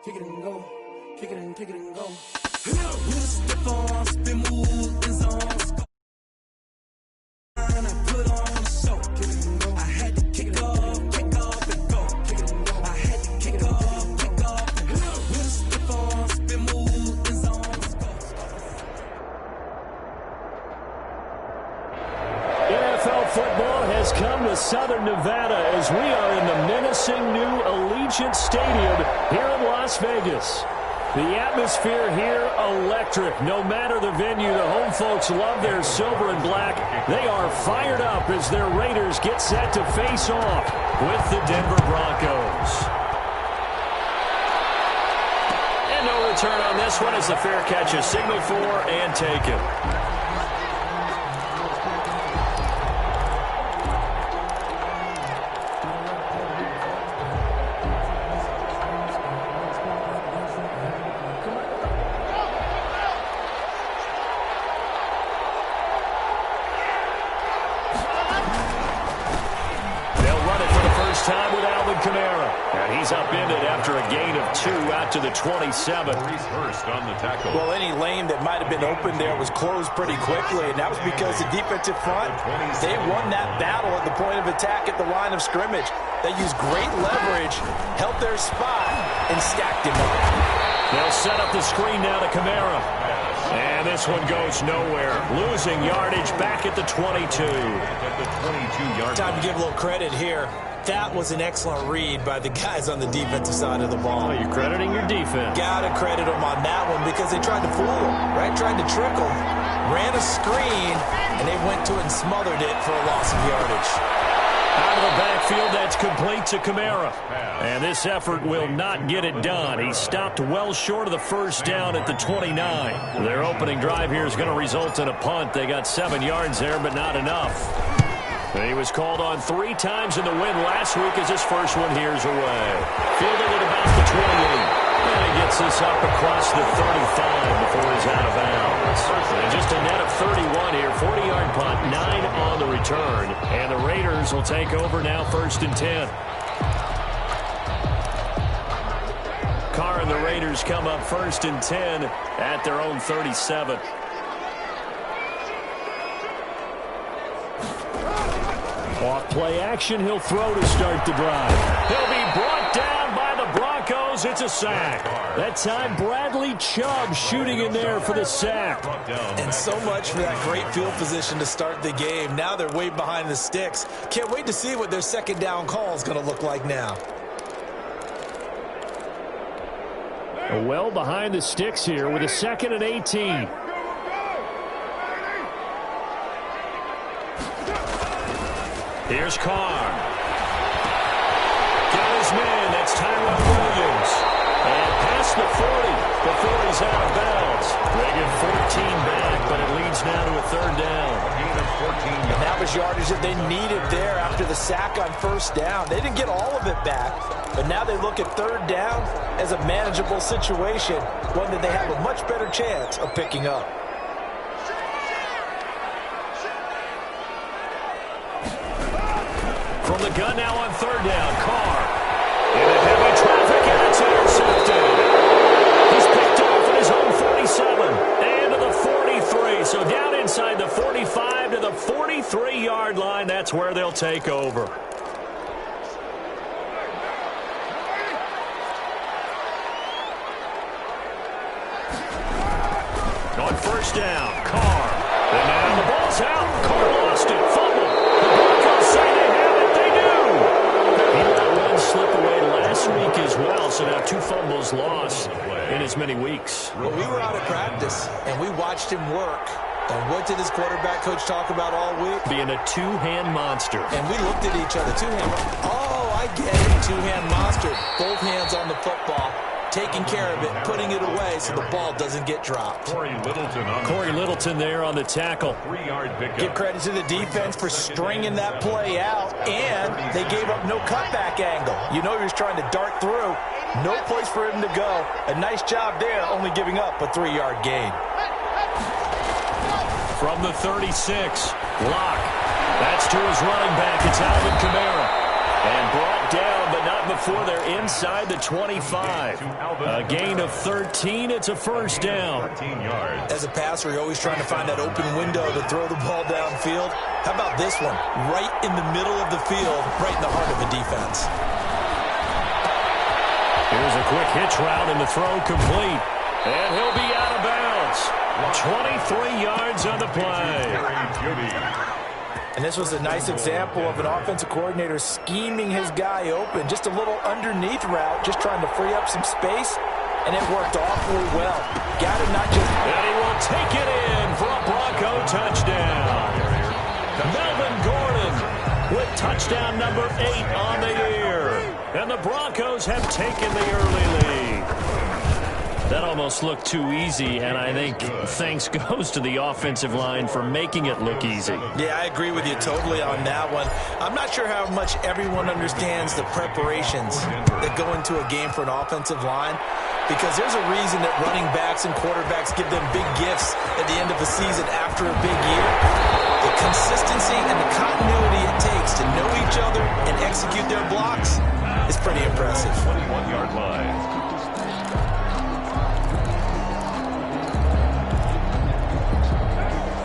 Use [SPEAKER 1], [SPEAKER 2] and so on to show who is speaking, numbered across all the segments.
[SPEAKER 1] kick it and go, kick it and go. With a stiff arm, spin move in zones. I put on a show, kick it and go. I had to kick off and go, kick it and go. I had to kick off and go. With a stiff arm, spin move in zones.
[SPEAKER 2] NFL football has come to Southern Nevada as we are in the menacing new Allegiant Stadium here in Las Vegas. The atmosphere here, electric. No matter the venue, the home folks love their silver and black. They are fired up as their Raiders get set to face off with the Denver Broncos. And no return on this one as the fair catch is signaled for and taken. And he's upended after a gain of 2 out to the 27.
[SPEAKER 3] Well, any lane that might have been open there was closed pretty quickly, and that was because the defensive front, they won that battle at the point of attack at the line of scrimmage. They used great leverage, held their spot, and stacked him up.
[SPEAKER 2] They'll set up the screen now to Kamara. And this one goes nowhere. Losing yardage back at the 22.
[SPEAKER 3] Time to give a little credit here. That was an excellent read by the guys on the defensive side of the ball.
[SPEAKER 2] Oh, you're crediting your defense.
[SPEAKER 3] Gotta credit them on that one because they tried to fool them, right? Tried to trick them. Ran a screen, and they went to it and smothered it for a loss of yardage.
[SPEAKER 2] Out of the backfield, that's complete to Kamara. And this effort will not get it done. He stopped well short of the first down at the 29. Their opening drive here is going to result in a punt. They got 7 yards there, but not enough. He was called on 3 times in the win last week as his first one here's away. Fielding at about the 28. And he gets this up across the 35 before he's out of bounds. And just a net of 31 here. 40-yard punt, 9 on the return. And the Raiders will take over now, 1st and 10. Carr and the Raiders come up 1st and 10 at their own 37. Off play action, he'll throw to start the drive. He'll be brought down by the Broncos. It's a sack. That time, Bradley Chubb shooting in there for the sack.
[SPEAKER 3] And so much for that great field position to start the game. Now they're way behind the sticks. Can't wait to see what their second down call is going to look like now.
[SPEAKER 2] Well behind the sticks here with a 2nd and 18. Here's Carr. Got his man. That's Tyrell Williams. And past the 40 before he's out of bounds. They get 14 back, but it leads now to a 3rd down.
[SPEAKER 3] And that was yardage that they needed there after the sack on 1st down. They didn't get all of it back, but now they look at 3rd down as a manageable situation, one that they have a much better chance of picking up.
[SPEAKER 2] From the gun now on 3rd down, Carr. In the heavy traffic, and it's intercepted. He's picked off at his own 47 and to the 43. So down inside the 45 to the 43-yard line. That's where they'll take over. On 1st down, Carr. And now the ball's out. Carr lost it. Fumble. The Broncos say they have it. They do. He let one slip away last week as well, so now 2 fumbles lost in as many weeks.
[SPEAKER 3] Well, we were out of practice, and we watched him work. And what did his quarterback coach talk about all week?
[SPEAKER 2] Being a 2-hand monster.
[SPEAKER 3] And we looked at each other. 2-hand. Oh, I get it. 2-hand monster. Both hands on the football. Taking care of it, putting it away so the ball doesn't get dropped.
[SPEAKER 2] Corey Littleton there on the tackle.
[SPEAKER 3] 3-yard pickup. Give credit to the defense for stringing that play out, and they gave up no cutback angle. You know he was trying to dart through. No place for him to go. A nice job there, only giving up a 3-yard gain.
[SPEAKER 2] From the 36, Locke. That's to his running back. It's Alvin Kamara. And brought down, but not before they're inside the 25. A gain of 13. It's a first down.
[SPEAKER 3] As a passer, you're always trying to find that open window to throw the ball downfield. How about this one? Right in the middle of the field, right in the heart of the defense.
[SPEAKER 2] Here's a quick hitch route, and the throw complete. And he'll be out of bounds. 23 yards on the play.
[SPEAKER 3] And this was a nice example of an offensive coordinator scheming his guy open. Just a little underneath route, just trying to free up some space, and it worked awfully well. Got him not just...
[SPEAKER 2] And he will take it in for a Bronco touchdown. Melvin Gordon with touchdown number 8 on the year. And the Broncos have taken the early lead. That almost looked too easy, and I think thanks goes to the offensive line for making it look easy.
[SPEAKER 3] Yeah, I agree with you totally on that one. I'm not sure how much everyone understands the preparations that go into a game for an offensive line, because there's a reason that running backs and quarterbacks give them big gifts at the end of a season after a big year. The consistency and the continuity it takes to know each other and execute their blocks is pretty impressive.
[SPEAKER 4] 21-yard line.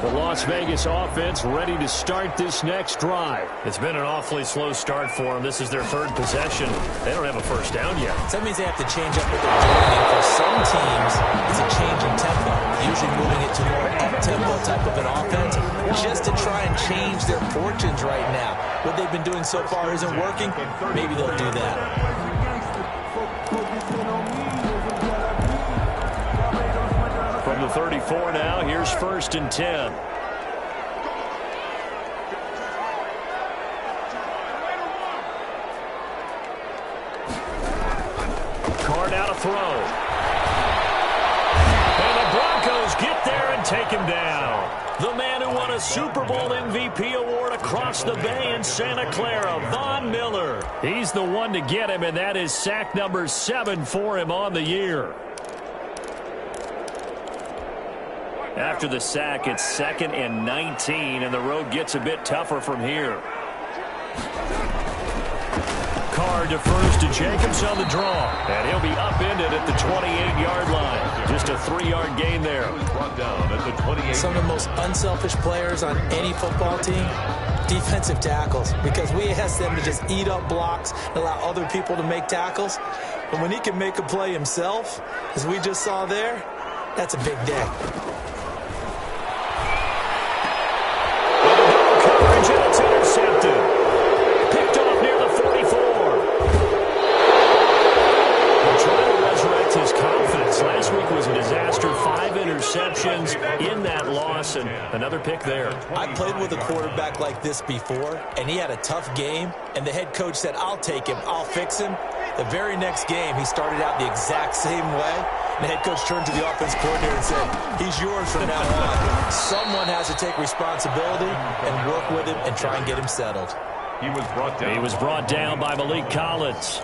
[SPEAKER 2] The Las Vegas offense ready to start this next drive. It's been an awfully slow start for them. This is their third possession. They don't have a first down yet.
[SPEAKER 3] So that means they have to change up what they're doing. And for some teams, it's a change in tempo, usually moving it to more up-tempo type of an offense, just to try and change their fortunes right now. What they've been doing so far isn't working. Maybe they'll do that.
[SPEAKER 2] From the 34 now, here's 1st and 10. Carr now to throw. And the Broncos get there and take him down. The man who won a Super Bowl MVP award across the bay in Santa Clara, Von Miller. He's the one to get him, and that is sack number 7 for him on the year. After the sack, it's 2nd and 19, and the road gets a bit tougher from here. Carr defers to Jacobs on the draw, and he'll be upended at the 28-yard line. Just a 3-yard gain there.
[SPEAKER 4] Brought down at the 28.
[SPEAKER 3] Some of the most unselfish players on any football team, defensive tackles, because we ask them to just eat up blocks and allow other people to make tackles. But when he can make a play himself, as we just saw there, that's a big day.
[SPEAKER 2] Coverage, and it's intercepted. Picked off near the 44. They're trying to resurrect his confidence. Last week was a disaster. 5 interceptions in that loss, and another pick there.
[SPEAKER 3] I played with a quarterback like this before, and he had a tough game, and the head coach said, I'll take him, I'll fix him. The very next game, he started out the exact same way. And the head coach turned to the offense coordinator and said, he's yours from now on. Someone has to take responsibility and work with him and try and get him settled.
[SPEAKER 4] He was brought down
[SPEAKER 2] by Malik Collins.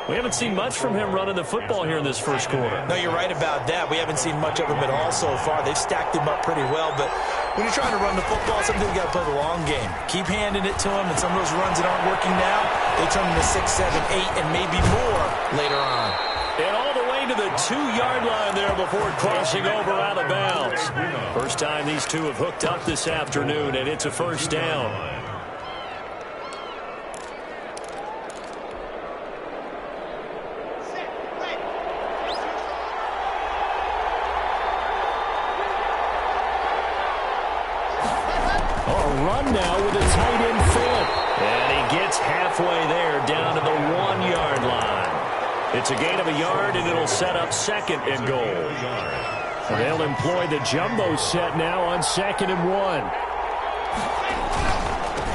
[SPEAKER 2] We haven't seen much from him running the football here in this first quarter.
[SPEAKER 3] No, you're right about that. We haven't seen much of him at all so far. They've stacked him up pretty well, but when you're trying to run the football, sometimes you got to play the long game. Keep handing it to him, and some of those runs that aren't working now, they turn into 6, 7, 8, and maybe more later on.
[SPEAKER 2] And all the way to the 2-yard line there before crossing over out of bounds. First time these two have hooked up this afternoon, and it's a first down. Run now with a tight end flip. And he gets halfway there down to the 1-yard line. It's a gain of a yard, and it'll set up 2nd and goal. They'll employ the jumbo set now on 2nd and 1.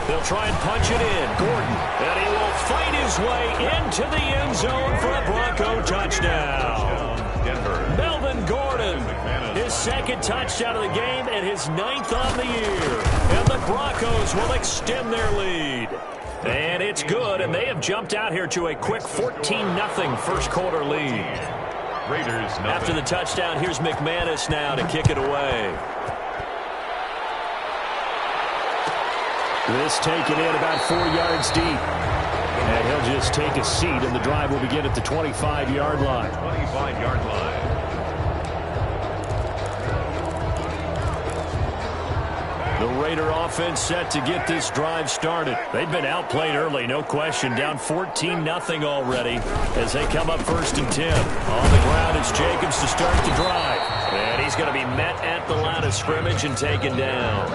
[SPEAKER 2] They'll try and punch it in. Gordon. And he will fight his way into the end zone for a Bronco touchdown. Melvin Gordon, his 2nd touchdown of the game and his 9th on the year. And the Broncos will extend their lead. And it's good, and they have jumped out here to a quick 14-0 first quarter lead.
[SPEAKER 4] Raiders.
[SPEAKER 2] After the touchdown, here's McManus now to kick it away. This taken in about 4 yards deep. And he'll just take a seat, and the drive will begin at the 25-yard line.
[SPEAKER 4] 25-yard line.
[SPEAKER 2] The Raider offense set to get this drive started. They've been outplayed early, no question. Down 14-0 already as they come up 1st and 10. On the ground is Jacobs to start the drive. And he's going to be met at the line of scrimmage and taken down.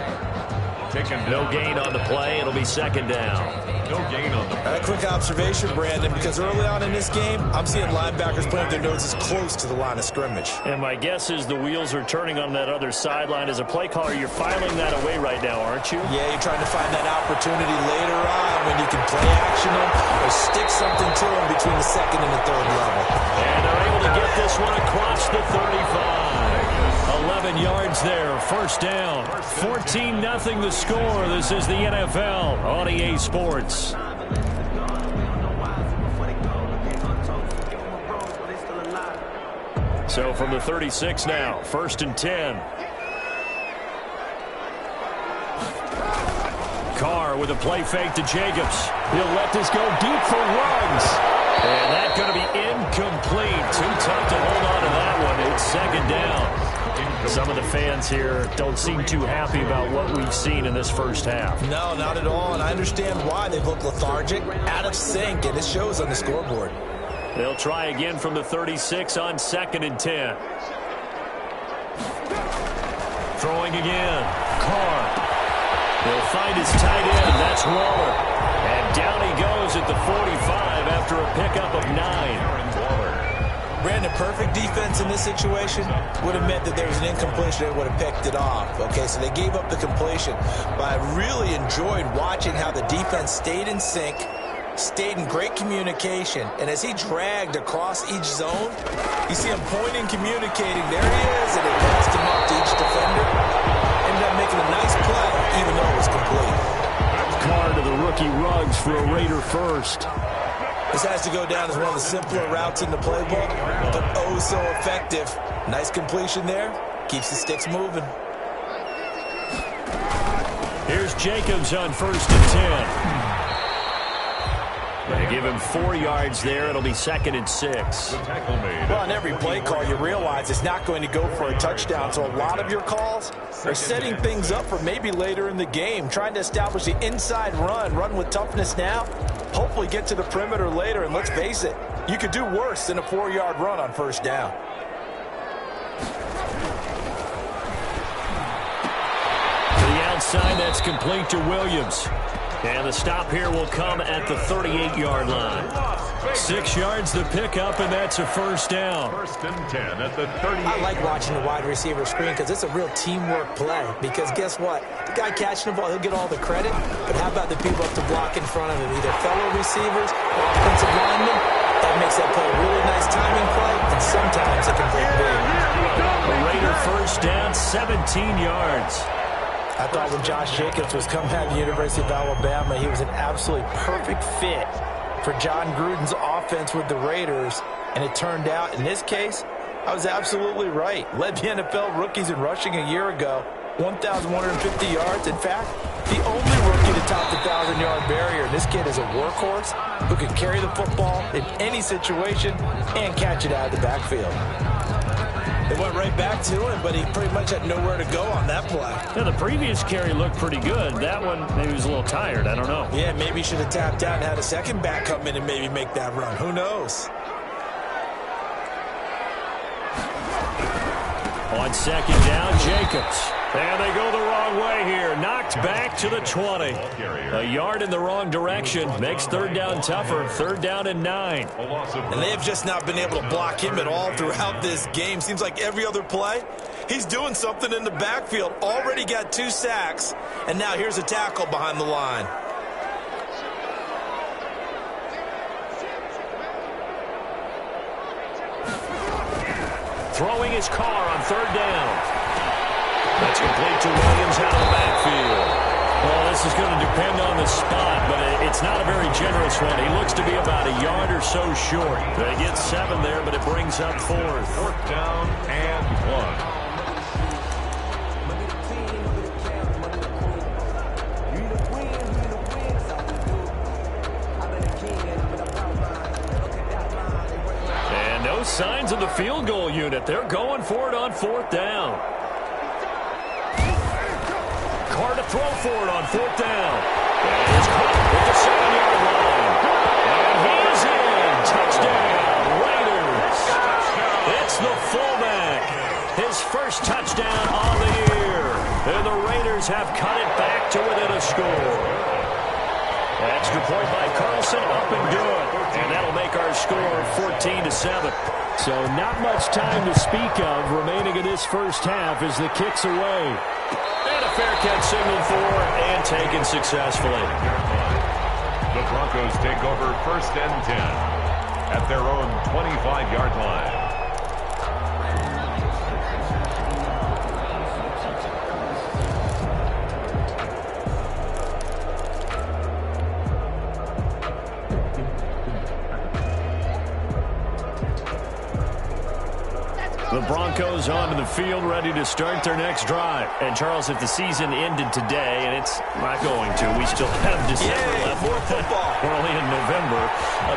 [SPEAKER 2] No gain on the play. It'll be 2nd down.
[SPEAKER 4] No gain on the play.
[SPEAKER 3] A quick observation, Brandon, because early on in this game, I'm seeing linebackers putting their noses close to the line of scrimmage.
[SPEAKER 2] And my guess is the wheels are turning on that other sideline. As a play caller, you're filing that away right now, aren't you?
[SPEAKER 3] Yeah, you're trying to find that opportunity later on when you can play action them or stick something to them between the 2nd and the 3rd level.
[SPEAKER 2] And they're able to get this one across the 35. 11 yards there, 1st down. 14-0 the score. This is the NFL on EA Sports. So from the 36 now, 1st and 10. Carr with a play fake to Jacobs. He'll let this go deep for Ruggs. And that's going to be incomplete. Too tough to hold on to that one. It's 2nd down. Some of the fans here don't seem too happy about what we've seen in this first half.
[SPEAKER 3] No, not at all, and I understand why. They've looked lethargic, out of sync, and it shows on the scoreboard.
[SPEAKER 2] They'll try again from the 36 on 2nd and 10. Throwing again. Carr. He'll find his tight end. That's Waller. And down he goes at the 45 after a pickup of 9.
[SPEAKER 3] Brandon, perfect defense in this situation would have meant that there was an incompletion. They would have picked it off. Okay, so they gave up the completion. But I really enjoyed watching how the defense stayed in sync, stayed in great communication. And as he dragged across each zone, you see him pointing, communicating. There he is, and they passed him up to each defender. Ended up making a nice play, even though it was complete.
[SPEAKER 2] Carr to the rookie Ruggs for a Raider first.
[SPEAKER 3] This has to go down as one of the simpler routes in the playbook, but oh so effective. Nice completion there. Keeps the sticks moving.
[SPEAKER 2] Here's Jacobs on 1st and 10. They give him 4 yards there. It'll be 2nd and 6.
[SPEAKER 3] Well, on every play call, you realize it's not going to go for a touchdown. So a lot of your calls are setting things up for maybe later in the game, trying to establish the inside run with toughness now. Hopefully get to the perimeter later, and let's face it, you could do worse than a 4-yard run on 1st down.
[SPEAKER 2] To the outside, that's complete to Williams. And the stop here will come at the 38-yard line. 6 yards the pickup, and that's a 1st down.
[SPEAKER 4] 1st and 10 at the 38.
[SPEAKER 3] I like watching the wide receiver screen because it's a real teamwork play. Because guess what? The guy catching the ball, he'll get all the credit. But how about the people up to block in front of him? Either fellow receivers or offensive linemen. That makes that play a really nice timing play, and sometimes it can break big.
[SPEAKER 2] The Raider 1st down, 17 yards.
[SPEAKER 3] I thought when Josh Jacobs was coming out of the University of Alabama, he was an absolutely perfect fit for John Gruden's offense with the Raiders. And it turned out, in this case, I was absolutely right. Led the NFL rookies in rushing a year ago, 1,150 yards. In fact, the only rookie to top the 1,000-yard barrier. This kid is a workhorse who can carry the football in any situation and catch it out of the backfield. They went right back to him, but he pretty much had nowhere to go on that play.
[SPEAKER 2] Yeah, the previous carry looked pretty good. That one, maybe he was a little tired. I don't know.
[SPEAKER 3] Yeah, maybe he should have tapped out and had a second back come in and maybe make that run. Who knows?
[SPEAKER 2] On 2nd down, Jacobs. And they go the wrong way here. Knocked back to the 20. A yard in the wrong direction. Makes 3rd down tougher. 3rd down and 9.
[SPEAKER 3] And they have just not been able to block him at all throughout this game. Seems like every other play, he's doing something in the backfield. Already got 2 sacks. And now here's a tackle behind the line.
[SPEAKER 2] Throwing his Carr on 3rd down. That's complete to Williams out of the backfield. Well, this is going to depend on the spot, but it's not a very generous one. He looks to be about a yard or so short. They get 7 there, but it brings up 4th.
[SPEAKER 4] 4th down and 1.
[SPEAKER 2] No signs of the field goal unit. They're going for it on 4th down. Carr to throw for it on 4th down. And it's caught at the 7-yard line. And he's in. Touchdown, Raiders. It's the fullback. His first touchdown on the year. And the Raiders have cut it back to within a score. Extra point by Carlson, up and good. And that'll make our score 14-7. So not much time to speak of remaining in this first half as the kick's away. And a fair catch signaled for and taken successfully.
[SPEAKER 4] The Broncos take over 1st and 10 at their own 25-yard line.
[SPEAKER 2] The Broncos onto the field, ready to start their next drive. And, Charles, if the season ended today, and it's not going to, we still have December left.
[SPEAKER 3] More football.
[SPEAKER 2] We're only in November.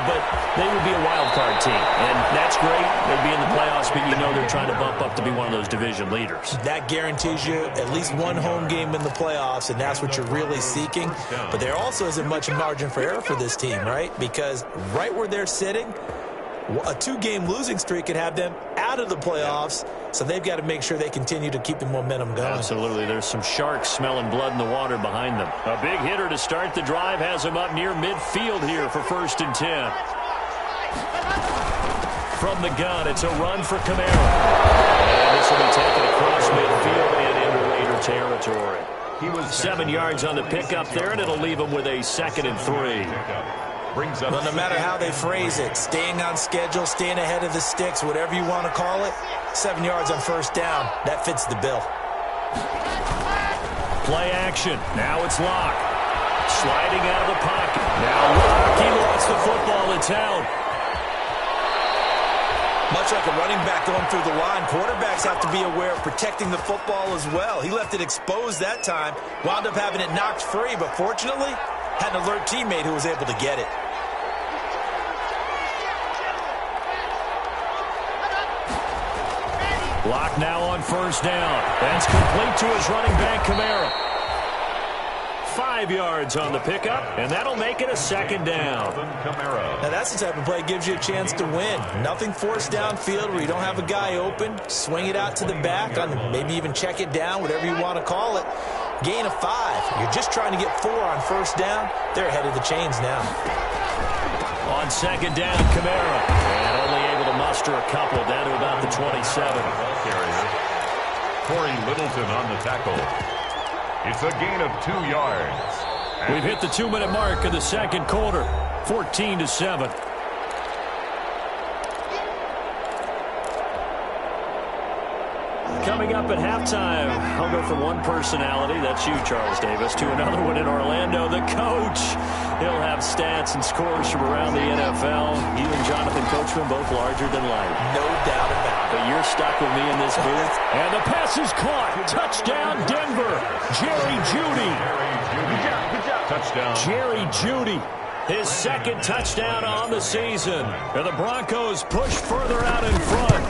[SPEAKER 2] But they would be a wild card team. And that's great. They'd be in the playoffs, but you know they're trying to bump up to be one of those division leaders.
[SPEAKER 3] That guarantees you at least one home game in the playoffs, and that's what you're really seeking. But there also isn't much margin for error for this team, right? Because right where they're sitting, a 2-game losing streak could have them out of the playoffs, so they've got to make sure they continue to keep the momentum going.
[SPEAKER 2] Absolutely. There's some sharks smelling blood in the water behind them. A big hitter to start the drive has him up near midfield here for 1st and 10. From the gun, it's a run for Camara. And this will be taken across midfield and into Raider territory. He was 7 yards on the pickup there, and it'll leave him with a 2nd and 3.
[SPEAKER 3] Well, no matter how they phrase it, staying on schedule, staying ahead of the sticks, whatever you want to call it, 7 yards on 1st down, that fits the bill.
[SPEAKER 2] Play action. Now it's Locke. Sliding out of the pocket. Now Locke, he lost the football. It's out.
[SPEAKER 3] Much like a running back going through the line, quarterbacks have to be aware of protecting the football as well. He left it exposed that time, wound up having it knocked free, but fortunately, had an alert teammate who was able to get it.
[SPEAKER 2] Locke now on 1st down. That's complete to his running back, Camara. 5 yards on the pickup, and that'll make it a 2nd down.
[SPEAKER 3] Now that's the type of play that gives you a chance to win. Nothing forced downfield where you don't have a guy open. Swing it out to the back, maybe even check it down, whatever you want to call it. Gain of 5. You're just trying to get 4 on 1st down. They're ahead of the chains now.
[SPEAKER 2] On 2nd down, Camara. And only able to muster a couple down to about the 27.
[SPEAKER 4] Corey Littleton on the tackle. It's a gain of 2 yards.
[SPEAKER 2] We've hit the 2-minute mark of the 2nd quarter. 14-7. Coming up at halftime, I'll go from one personality, that's you, Charles Davis, to another one in Orlando, the coach. He'll have stats and scores from around the NFL. You and Jonathan Coachman, both larger than life.
[SPEAKER 3] No doubt about it.
[SPEAKER 2] But you're stuck with me in this booth. And the pass is caught. Touchdown, Denver. Jerry Jeudy.
[SPEAKER 4] Touchdown.
[SPEAKER 2] Jerry Jeudy. His 2nd touchdown on the season. And the Broncos push further out in front.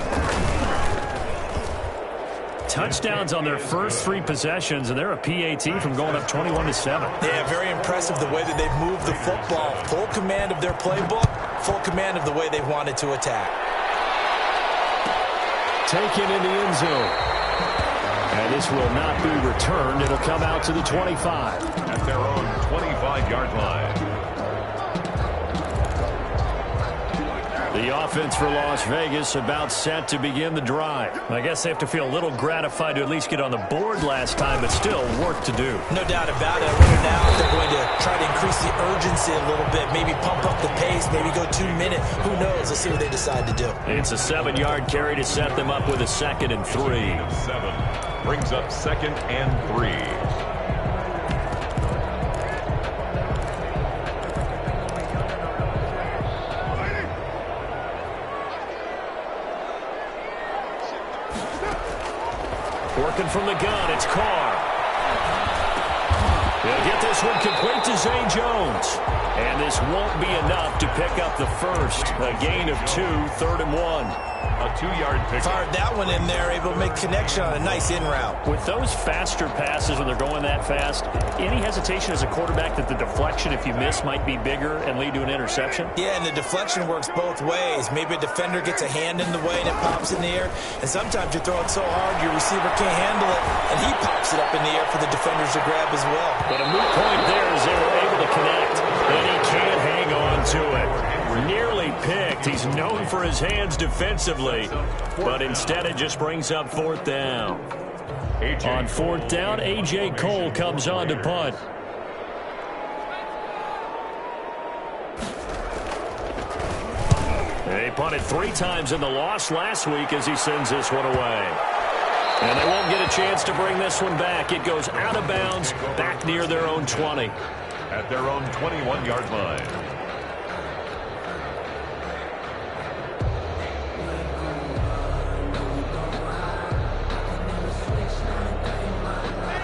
[SPEAKER 2] Touchdowns on their first 3 possessions, and they're a PAT from going up 21-7.
[SPEAKER 3] Yeah, very impressive the way that they've moved the football. Full command of their playbook, full command of the way they wanted to attack.
[SPEAKER 2] Taken in the end zone. And this will not be returned. It'll come out to the 25.
[SPEAKER 4] At their own 25-yard line.
[SPEAKER 2] The offense for Las Vegas about set to begin the drive. I guess they have to feel a little gratified to at least get on the board last time, but still work to do.
[SPEAKER 3] No doubt about it. I wonder now if they're going to try to increase the urgency a little bit, maybe pump up the pace, maybe go 2 minute. Who knows? Let's see what they decide to do.
[SPEAKER 2] It's a 7-yard carry to set them up with a 2nd and 3.
[SPEAKER 4] 7 brings up 2nd and 3.
[SPEAKER 2] Working from the gun, it's Carr. He'll get this one complete to Zay Jones. And this won't be enough to pick up the first. A gain of 2, 3rd and 1.
[SPEAKER 4] A 2-yard pick.
[SPEAKER 3] Fired that one in there, able to make connection on a nice in route.
[SPEAKER 2] With those faster passes when they're going that fast, any hesitation as a quarterback that the deflection, if you miss, might be bigger and lead to an interception?
[SPEAKER 3] Yeah, and the deflection works both ways. Maybe a defender gets a hand in the way and it pops in the air. And sometimes you throw it so hard your receiver can't handle it, and he pops it up in the air for the defenders to grab as well.
[SPEAKER 2] But a moot point there is they were able to connect, and he can't hang on to it. Nearly picked. He's known for his hands defensively, but instead it just brings up 4th down. On 4th down, A.J. Cole comes on to punt. They punted 3 times in the loss last week as he sends this one away. And they won't get a chance to bring this one back. It goes out of bounds, back near their own 20.
[SPEAKER 4] At their own 21-yard line.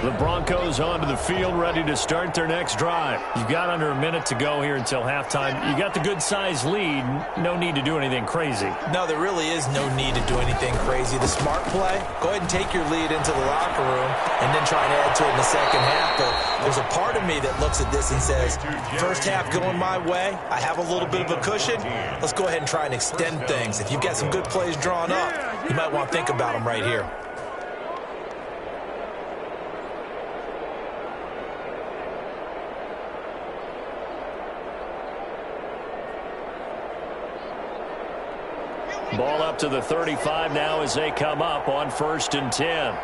[SPEAKER 2] The Broncos onto the field, ready to start their next drive. You've got under a minute to go here until halftime. You got the good-sized lead. No need to do anything crazy.
[SPEAKER 3] No, there really is no need to do anything crazy. The smart play, go ahead and take your lead into the locker room and then try and add to it in the second half. But there's a part of me that looks at this and says, first half going my way, I have a little bit of a cushion. Let's go ahead and try and extend things. If you've got some good plays drawn up, you might want to think about them right here.
[SPEAKER 2] Ball up to the 35 now as they come up on 1st and 10.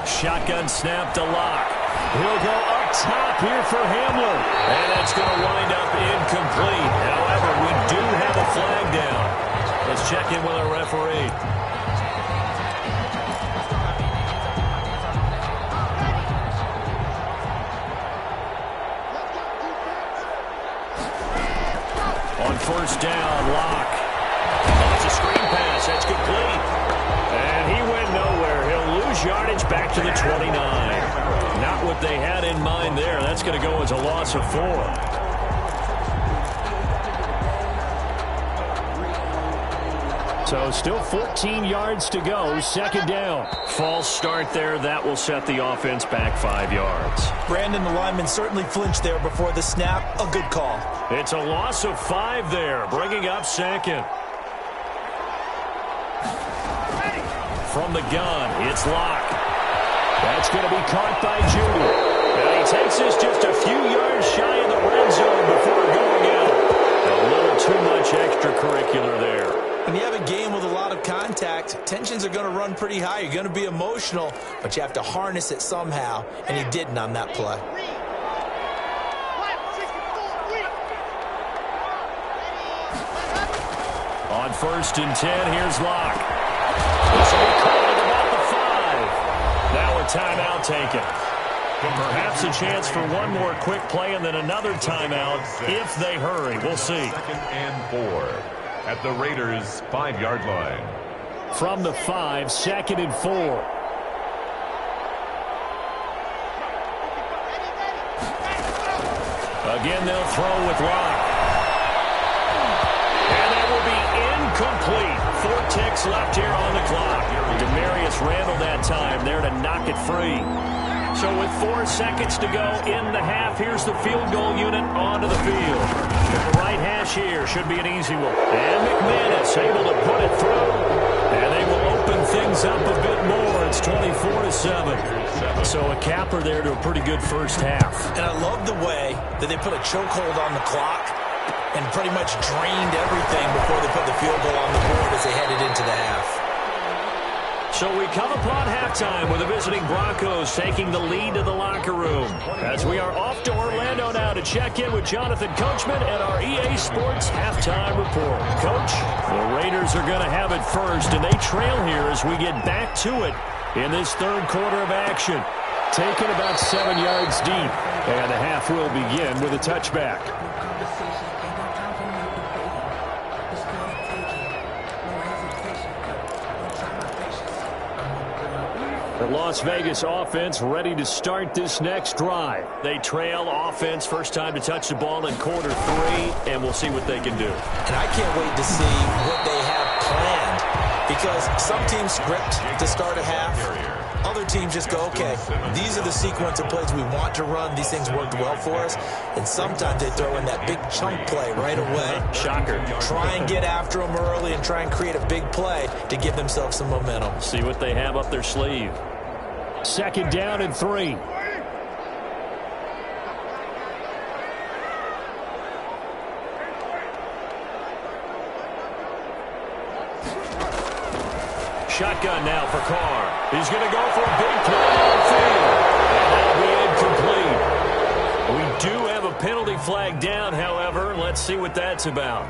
[SPEAKER 2] Shotgun snap to Locke. He'll go up top here for Hamler. And that's going to wind up incomplete. However, we do have a flag down. Let's check in with our referee. On 1st down, Locke. Oh, it's a screen pass. That's complete. And he went nowhere. He'll lose yardage back to the 29. Not what they had in mind there. That's going to go as a loss of 4. So still 14 yards to go. 2nd down. False start there. That will set the offense back 5 yards.
[SPEAKER 3] Brandon, the lineman, certainly flinched there before the snap. A good call.
[SPEAKER 2] It's a loss of 5 there, bringing up 2nd. From the gun, it's Locke. That's going to be caught by Judy. And he takes this just a few yards shy of the red zone before going out. A little too much extracurricular there.
[SPEAKER 3] When you have a game with a lot of contact, tensions are going to run pretty high. You're going to be emotional, but you have to harness it somehow, and he didn't on that play.
[SPEAKER 2] On 1st and 10, here's Locke. This will be called at about the 5. Now a timeout taken. Perhaps a chance for one more quick play and then another timeout if they hurry. We'll see.
[SPEAKER 4] 2nd and 4 at the Raiders' 5-yard line.
[SPEAKER 2] From the 5, 2nd and 4. Again, they'll throw with Locke. And that will be incomplete. 4 ticks left here on the clock. Demarius Randall that time there to knock it free. So with 4 seconds to go in the half, here's the field goal unit onto the field. The right hash here should be an easy one. And McManus able to put it through. And they will open things up a bit more. It's 24-7. So a capper there to a pretty good first half.
[SPEAKER 3] And I love the way that they put a chokehold on the clock and pretty much drained everything before they put the field goal on the board as they headed into the half.
[SPEAKER 2] So we come upon halftime with the visiting Broncos taking the lead to the locker room. As we are off to Orlando now to check in with Jonathan Coachman and our EA Sports halftime report. Coach, the Raiders are going to have it first, and they trail here as we get back to it in this 3rd quarter of action. Taken about 7 yards deep, and the half will begin with a touchback. The Las Vegas offense ready to start this next drive. They trail offense, first time to touch the ball in quarter 3, and we'll see what they can do.
[SPEAKER 3] And I can't wait to see what they have planned, because some teams script to start a half. Other teams just go, okay, these are the sequence of plays we want to run. These things worked well for us. And sometimes they throw in that big chunk play right away.
[SPEAKER 2] Shocker.
[SPEAKER 3] Try and get after them early and try and create a big play to give themselves some momentum.
[SPEAKER 2] See what they have up their sleeve. 2nd down and 3. Shotgun now for Carr. He's going to go for a big play downfield. And that'll be incomplete. We do have a penalty flag down, however. Let's see what that's about.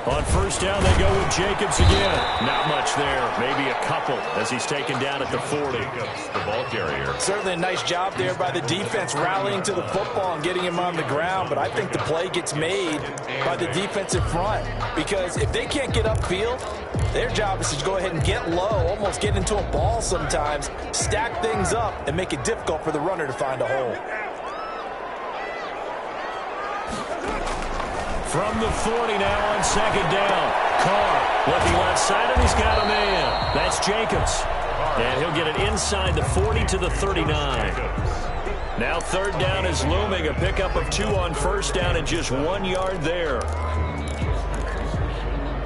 [SPEAKER 2] On 1st down, they go with Jacobs again. Not much there. Maybe a couple as he's taken down at the 40.
[SPEAKER 4] The ball carrier.
[SPEAKER 3] Certainly a nice job there by the defense rallying to the football and getting him on the ground. But I think the play gets made by the defensive front. Because if they can't get upfield, their job is to go ahead and get low, almost get into a ball sometimes, stack things up, and make it difficult for the runner to find a hole.
[SPEAKER 2] From the 40 now on 2nd down. Carr looking left side, and he's got a man. That's Jacobs. And he'll get it inside the 40 to the 39. Now 3rd down is looming. A pickup of 2 on 1st down and just 1 yard there.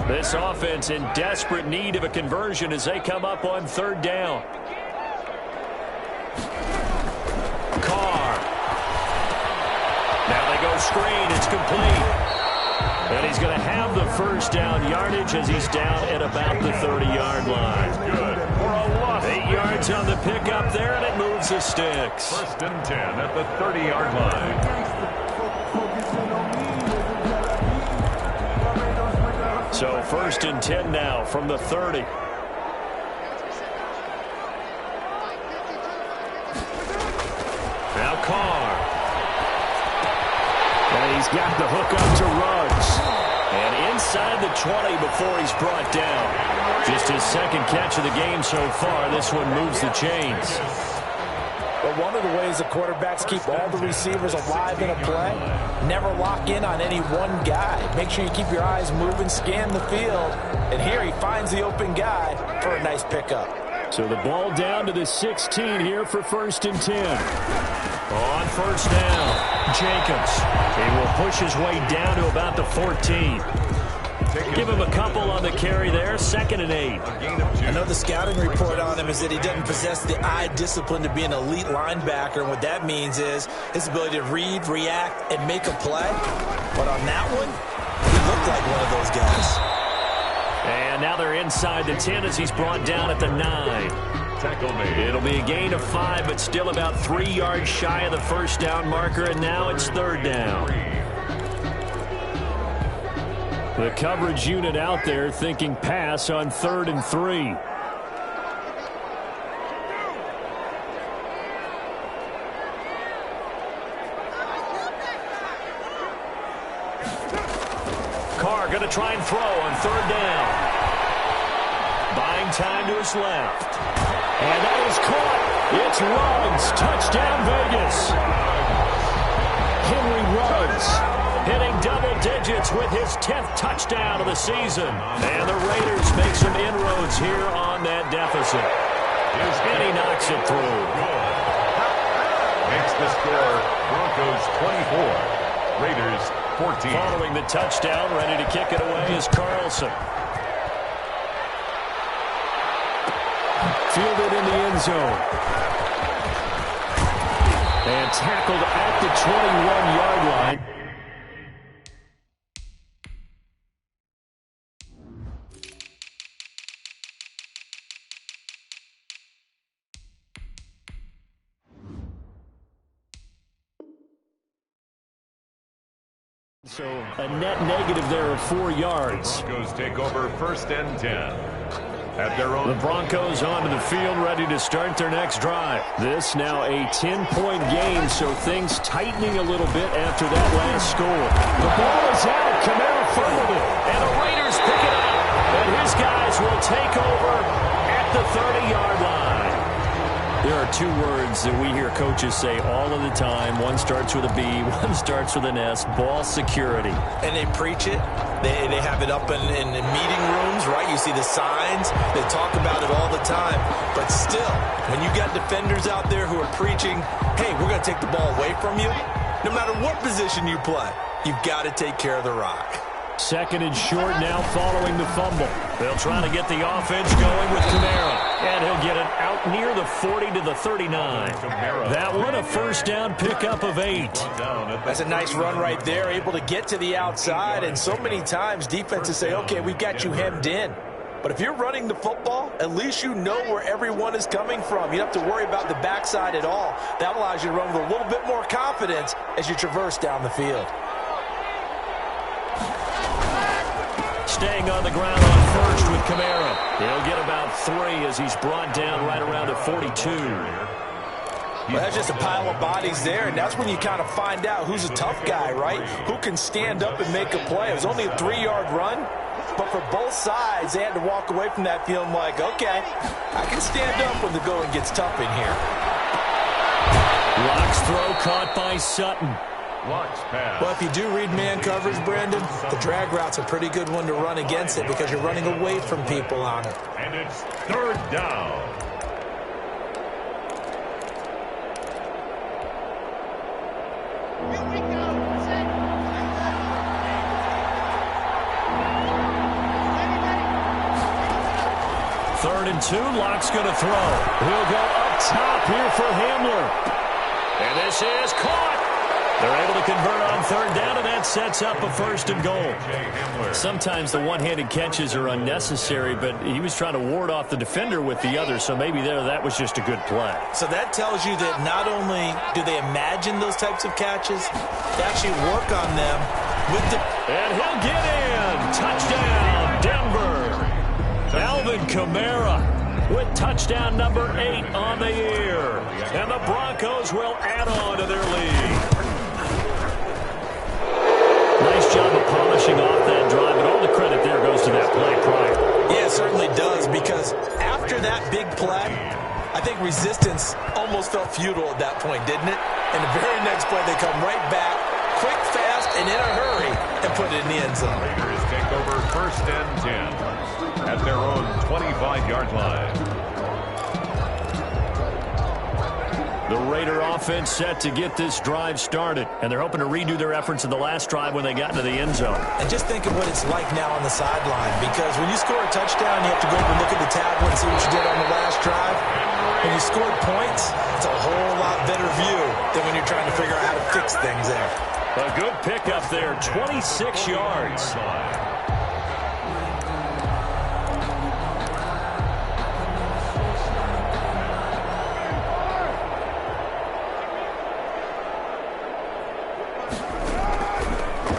[SPEAKER 2] This offense in desperate need of a conversion as they come up on 3rd down. Carr. Now they go screen. It's complete. And he's going to have the 1st down yardage as he's down at about the 30-yard line.
[SPEAKER 4] Good for a loss.
[SPEAKER 2] 8 yards on the pickup there, and it moves the sticks.
[SPEAKER 4] 1st and 10 at the 30-yard line.
[SPEAKER 2] So 1st and 10 now from the 30. Now Carr. And he's got the hook up to Ruggs. And inside the 20 before he's brought down. Just his 2nd catch of the game so far. This one moves the chains.
[SPEAKER 3] But one of the ways the quarterbacks keep all the receivers alive in a play, never lock in on any one guy. Make sure you keep your eyes moving, scan the field. And here he finds the open guy for a nice pickup.
[SPEAKER 2] So the ball down to the 16 here for 1st and 10. On 1st down, Jacobs. He will push his way down to about the 14. Give him a couple on the carry there. 2nd and 8.
[SPEAKER 3] I know the scouting report on him is that he doesn't possess the eye discipline to be an elite linebacker. And what that means is his ability to read, react, and make a play. But on that one, he looked like one of those guys.
[SPEAKER 2] And now they're inside the 10 as he's brought down at the 9.
[SPEAKER 4] Tackle made.
[SPEAKER 2] It'll be a gain of 5, but still about 3 yards shy of the 1st down marker, and now it's 3rd down. The coverage unit out there thinking pass on 3rd and 3. Carr going to try and throw on 3rd down. Buying time to his left. And that is caught. It's Ruggs. Touchdown, Vegas. Henry Ruggs hitting double digits with his 10th touchdown of the season. And the Raiders make some inroads here on that deficit. And he knocks it through.
[SPEAKER 4] Makes the score Broncos 24, Raiders 14.
[SPEAKER 2] Following the touchdown, ready to kick it away is Carlson. Fielded in the end zone. And tackled at the 21-yard line. So a net negative there of 4 yards.
[SPEAKER 4] Broncos take over 1st and 10. At their own.
[SPEAKER 2] The Broncos onto the field, ready to start their next drive. This now a 10-point game, so things tightening a little bit after that last score. The ball is out. Kamara fumbled it, and the Raiders pick it up. And his guys will take over at the 30-yard line. There are 2 words that we hear coaches say all of the time. One starts with a B, one starts with an S, ball security.
[SPEAKER 3] And they preach it. They have it up in meeting rooms, right? You see the signs. They talk about it all the time. But still, when you got defenders out there who are preaching, hey, we're going to take the ball away from you, no matter what position you play, you've got to take care of the rock.
[SPEAKER 2] 2nd and short now following the fumble. They'll try to get the offense going with Kamara. And he'll get it out near the 40 to the 39. That one a first down pickup of 8.
[SPEAKER 3] That's a nice run right there, able to get to the outside. And so many times defenses say, okay, we've got you hemmed in. But if you're running the football, at least you know where everyone is coming from. You don't have to worry about the backside at all. That allows you to run with a little bit more confidence as you traverse down the field.
[SPEAKER 2] Staying on the ground on first with Kamara. He'll get about 3 as he's brought down right around the 42.
[SPEAKER 3] Well, that's just a pile of bodies there, and that's when you kind of find out who's a tough guy, right? Who can stand up and make a play. It was only a 3-yard run, but for both sides, they had to walk away from that feeling like, okay, I can stand up when the going gets tough in here.
[SPEAKER 2] Locke's throw caught by Sutton.
[SPEAKER 3] Well, if you do read man coverage, Brandon, the drag route's a pretty good one to run against it because you're running away from people on it.
[SPEAKER 4] And it's 3rd down.
[SPEAKER 5] Here we go. Set. Ready.
[SPEAKER 2] 3rd and 2. Locke's going to throw. He'll go up top here for Hamler. And this is caught. They're able to convert on 3rd down, and that sets up a 1st and goal. Sometimes the one-handed catches are unnecessary, but he was trying to ward off the defender with the other, so maybe that was just a good play.
[SPEAKER 3] So that tells you that not only do they imagine those types of catches, they actually work on them with the...
[SPEAKER 2] And he'll get in. Touchdown, Denver. Alvin Kamara with touchdown number 8 on the year. And the Broncos will add on to their lead. Nice job of polishing off that drive, and all the credit there goes to that play prior.
[SPEAKER 3] Yeah, it certainly does, because after that big play, I think resistance almost felt futile at that point, didn't it? And the very next play, they come right back, quick, fast, and in a hurry, and put it in the end zone.
[SPEAKER 4] Raiders take over 1st and 10 at their own 25-yard line.
[SPEAKER 2] The Raider offense set to get this drive started, and they're hoping to redo their efforts in the last drive when they got into the end zone.
[SPEAKER 3] And just think of what it's like now on the sideline, because when you score a touchdown, you have to go up and look at the tablet and see what you did on the last drive. When you scored points, it's a whole lot better view than when you're trying to figure out how to fix things there.
[SPEAKER 2] A good pickup there, 26 yards.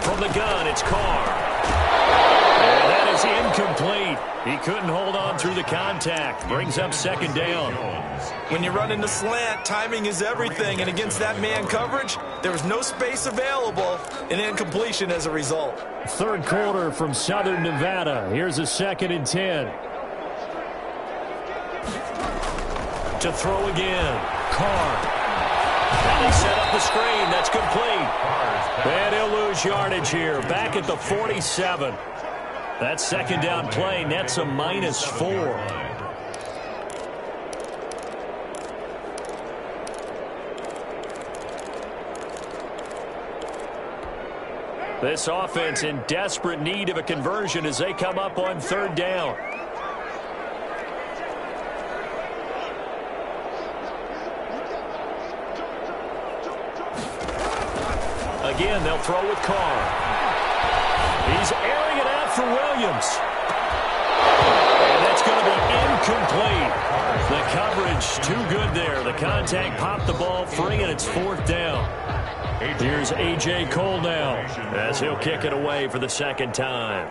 [SPEAKER 2] From the gun, it's Carr. And that is incomplete. He couldn't hold on through the contact. Brings up 2nd down.
[SPEAKER 3] When you run into slant, timing is everything. And against that man coverage, there was no space available, and incompletion as a result.
[SPEAKER 2] 3rd quarter from Southern Nevada. Here's a 2nd and 10. To throw again. Carr. And they set up the screen. That's complete. And he'll lose yardage here. Back at the 47. That 2nd down play nets a -4. This offense in desperate need of a conversion as they come up on 3rd down. Again, they'll throw with Carr. He's airing it out for Williams. And that's going to be incomplete. The coverage too good there. The contact popped the ball free, and it's 4th down. Here's A.J. Cole now as he'll kick it away for the second time.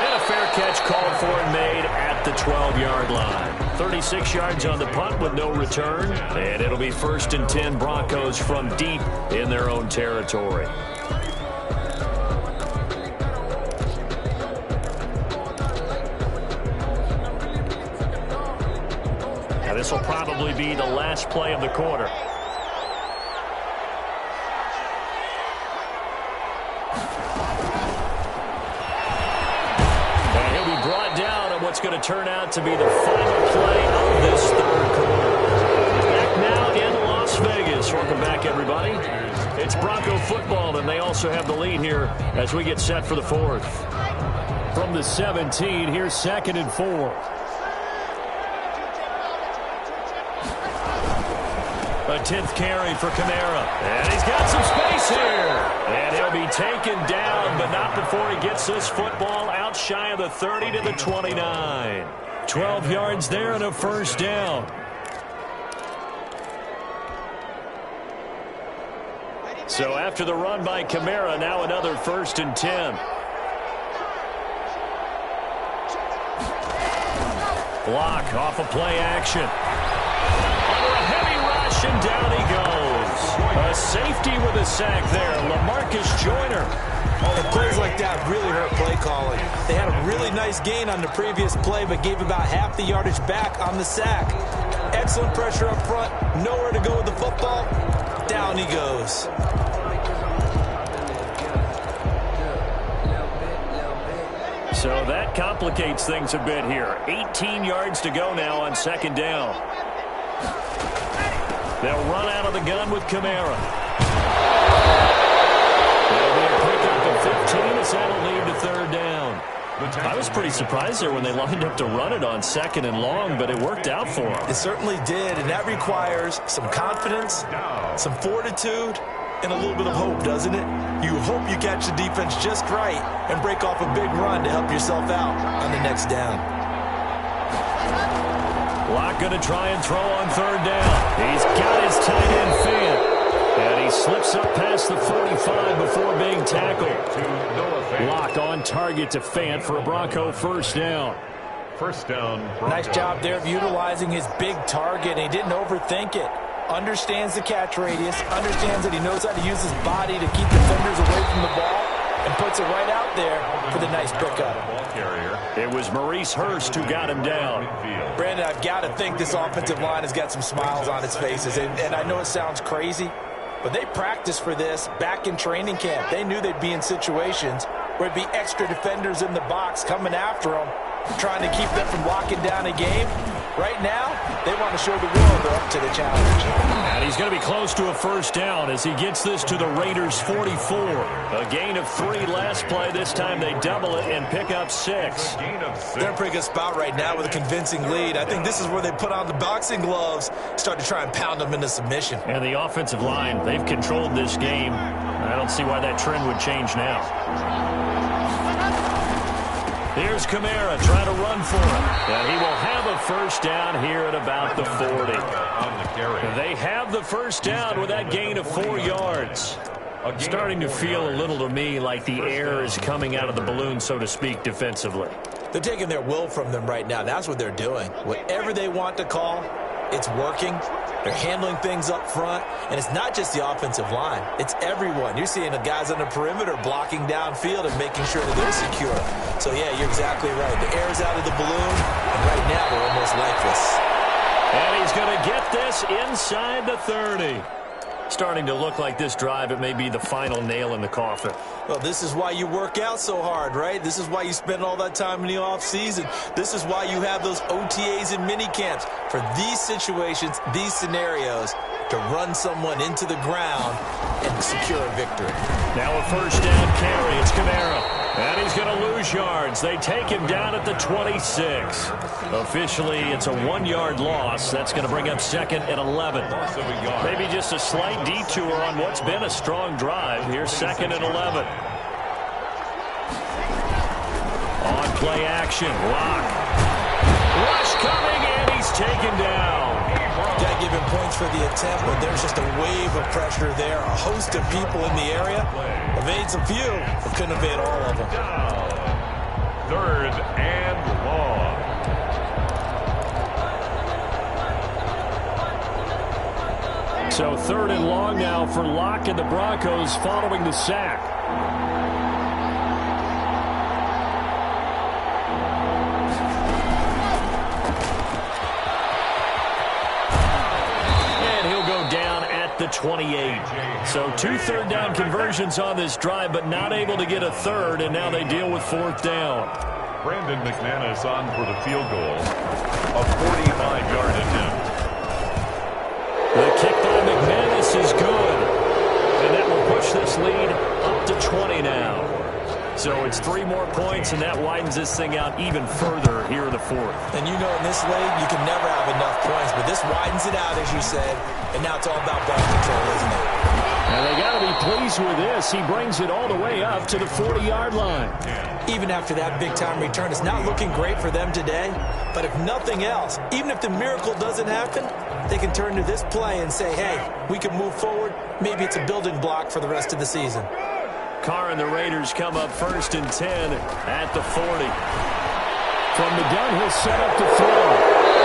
[SPEAKER 2] And a fair catch called for and made at the 12-yard line. 36 yards on the punt with no return. And it'll be 1st and 10 Broncos from deep in their own territory. This will probably be the last play of the quarter. And he'll be brought down on what's going to turn out to be the final play of this third quarter. Back now in Las Vegas. Welcome back, everybody. It's Bronco football, and they also have the lead here as we get set for the fourth. From the 17, here's 2nd and 4. A 10th carry for Kamara. And he's got some space here. And he'll be taken down, but not before he gets this football out shy of the 30 to the 29. 12 yards there and a first down. So after the run by Kamara, now another 1st and 10. Block off of play action. And down he goes. A safety with a sack there. LaMarcus Joyner.
[SPEAKER 3] And plays like that really hurt play calling. They had a really nice gain on the previous play, but gave about half the yardage back on the sack. Excellent pressure up front. Nowhere to go with the football. Down he goes.
[SPEAKER 2] So that complicates things a bit here. 18 yards to go now on 2nd down. They'll run out of the gun with Kamara. There'll be a pickup of 15 as that'll lead to 3rd down. I was pretty surprised there when they lined up to run it on 2nd and long, but it worked out for them.
[SPEAKER 3] It certainly did, and that requires some confidence, some fortitude, and a little bit of hope, doesn't it? You hope you catch the defense just right and break off a big run to help yourself out on the next down.
[SPEAKER 2] Locke going to try and throw on 3rd down. He's got his tight end Fant. And he slips up past the 45 before being tackled. Locke on target to Fant for a Bronco 1st down.
[SPEAKER 4] 1st down. Bronco.
[SPEAKER 3] Nice job there of utilizing his big target. He didn't overthink it. Understands the catch radius. Understands that he knows how to use his body to keep defenders away from the ball. And puts it right out there for the nice pickup.
[SPEAKER 2] It was Maurice Hurst who got him down.
[SPEAKER 3] Brandon, I've got to think this offensive line has got some smiles on its faces. And I know it sounds crazy, but they practiced for this back in training camp. They knew they'd be in situations where it'd be extra defenders in the box coming after them, trying to keep them from locking down a game. Right now, they want to show the world they're up to the challenge.
[SPEAKER 2] And he's going to be close to a 1st down as he gets this to the Raiders' 44. A gain of 3 last play. This time they double it and pick up 6.
[SPEAKER 3] They're in a pretty good spot right now with a convincing lead. I think this is where they put on the boxing gloves, start to try and pound them into submission.
[SPEAKER 2] And the offensive line, they've controlled this game. I don't see why that trend would change now. Here's Kamara trying to run for him. And he will have a 1st down here at about the 40. They have the 1st down with that gain of 4 yards. Starting to feel a little to me like the air is coming out of the balloon, so to speak, defensively.
[SPEAKER 3] They're taking their will from them right now. That's what they're doing. Whatever they want to call, it's working. They're handling things up front, and it's not just the offensive line. It's everyone. You're seeing the guys on the perimeter blocking downfield and making sure that they're secure. So, yeah, you're exactly right. The air's out of the balloon, and right now they're almost lifeless.
[SPEAKER 2] And he's going to get this inside the 30. Starting to look like this drive, it may be the final nail in the coffin.
[SPEAKER 3] Well, this is why you work out so hard, right? This is why you spend all that time in the offseason. This is why you have those OTAs and mini camps for these situations, these scenarios, to run someone into the ground and secure a victory.
[SPEAKER 2] Now a 1st down carry. It's Kamara. And he's going to lose yards. They take him down at the 26. Officially, it's a 1-yard loss. That's going to bring up 2nd and 11. Maybe just a slight detour on what's been a strong drive. Here's 2nd and 11. On play action, Locke. Rush coming, and he he's taken down.
[SPEAKER 3] Got to give him points for the attempt, but there's just a wave of pressure there. A host of people in the area. Evades a few, but couldn't evade all of them.
[SPEAKER 4] Third and long.
[SPEAKER 2] So third and long now for Locke and the Broncos following the sack. And he'll go down at the 28. So 2 third-down conversions on this drive, but not able to get a third, and now they deal with fourth down.
[SPEAKER 4] Brandon McManus on for the field goal. A 45-yard attempt.
[SPEAKER 2] The kick by McManus is good. And that will push this lead up to 20 now. So it's 3 more points, and that widens this thing out even further here in the fourth.
[SPEAKER 3] And you know in this league, you can never have enough points, but this widens it out, as you said, and now it's all about ball control, isn't it?
[SPEAKER 2] And they got to be pleased with this. He brings it all the way up to the 40-yard line.
[SPEAKER 3] Even after that big-time return, it's not looking great for them today. But if nothing else, even if the miracle doesn't happen, they can turn to this play and say, hey, we can move forward. Maybe it's a building block for the rest of the season.
[SPEAKER 2] Carr and the Raiders come up 1st and 10 at the 40. From the gun, he'll set up to throw.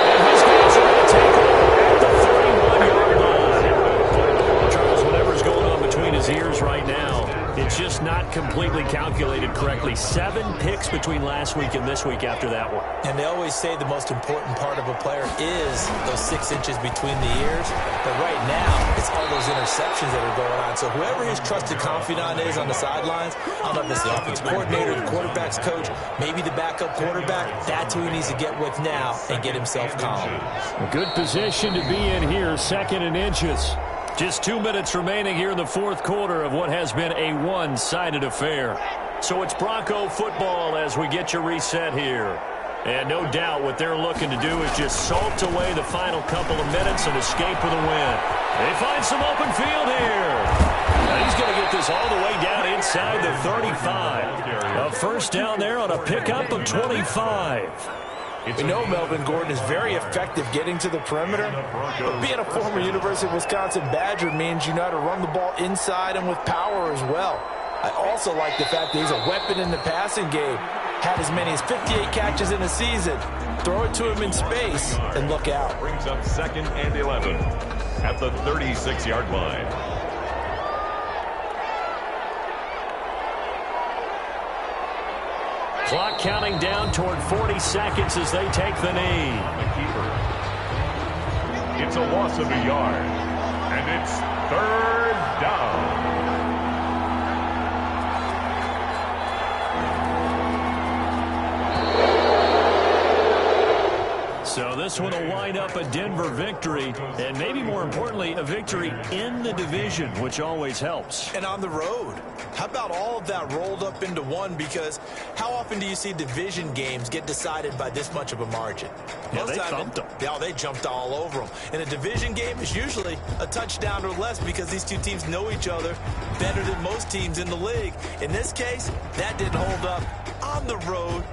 [SPEAKER 2] And his guys are going to take over at the 31-yard line. Charles, whatever's going on between his ears right now, it's just not completely calculated correctly. 7 picks between last week and this week after that one.
[SPEAKER 3] And they always say the most important part of a player is those 6 inches between the ears. But right now, it's all those interceptions that are going on. So whoever his trusted confidant is on the sidelines, I don't know if it's the offensive coordinator, the quarterback's coach, maybe the backup quarterback, that's who he needs to get with now and get himself calm.
[SPEAKER 2] A good position to be in here, 2nd and inches. Just 2 minutes remaining here in the fourth quarter of what has been a one-sided affair. So it's Bronco football as we get you reset here. And no doubt what they're looking to do is just salt away the final couple of minutes and escape with a win. They find some open field here. And he's going to get this all the way down inside the 35. A first down there on a pickup of 25.
[SPEAKER 3] We know Melvin Gordon is very effective getting to the perimeter, but being a former University of Wisconsin Badger means you know how to run the ball inside and with power as well. I also like the fact that he's a weapon in the passing game. Had as many as 58 catches in a season. Throw it to him in space and look out.
[SPEAKER 4] Brings up 2nd and 11 at the 36-yard line.
[SPEAKER 2] Clock counting down toward 40 seconds as they take the knee.
[SPEAKER 4] The keeper. It's a loss of a yard. And it's 3rd down.
[SPEAKER 2] So this one will wind up a Denver victory, and maybe more importantly, a victory in the division, which always helps.
[SPEAKER 3] And on the road. How about all of that rolled up into one? Because how often do you see division games get decided by this much of a margin?
[SPEAKER 2] Yeah, they thumped them.
[SPEAKER 3] Yeah, they jumped all over them. In a division game, it's usually a touchdown or less because these two teams know each other better than most teams in the league. In this case, that didn't hold up. On the road,